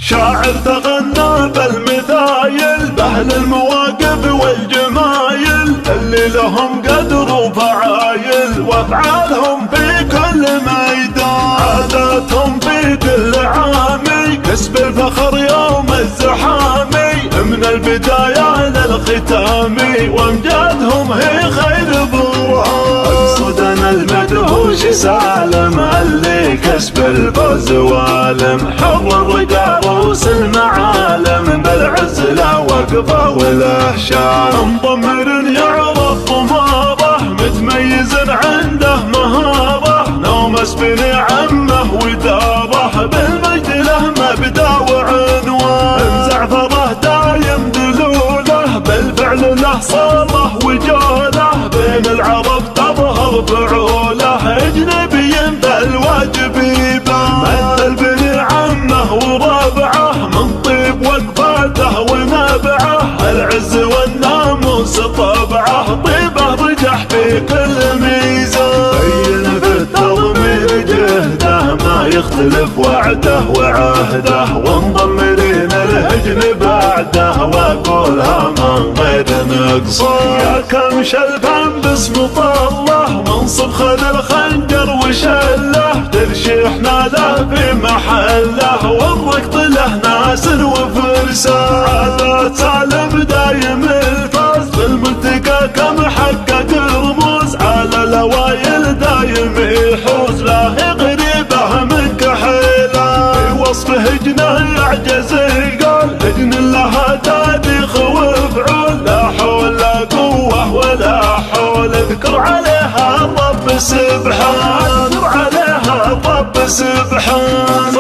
شاعر تغنى بالمثايل بأهل المواقف والجمايل اللي لهم قدر وفعايل وافعالهم في كل ميدان، عاداتهم في كل عامي كسب الفخر يوم الزحامي من البداية للختامي، وامجادهم هي خير برهان. اقصدنا المدهوش سالم اللي كسب الفوز والم، حر الرقا روس المعالم بالعز له وقفه وله شان، مضمر يعرف ضماره متميز عنده مهاره، نومس بنعمه وداره بالمجد له مبدا وعنوان، زعفره دايم دلوله بالفعل له صاله وجوله، بين العرب تظهر فعوله اجنبي بالواجب يبان، مثل بنعمه وربعه من طيب وقفاته ونبعه، العز والناموس طبعه طيبه رجح في كل ميزان، بين في التضمير جهده ما يختلف وعده وعهده، ومضمرين الهجن بعده واقولها من غير نقصان. يا كم شلفا باسم طله منصب خذ الخنجر وشله، ترشيحنا له في محله والركض له ناسر وفرسان، عادات سالم دايم الفاز بالملتقى كم حقق رموز، على الاوائل دايم يحوز له غريبه من كحيله، في وصف هجنه يعجز يقول هجن لها تاريخ وفعول، لا حول لا قوه ولا حول، اذكر عليها الرب سبحان، اذكر عليها الرب سبحان.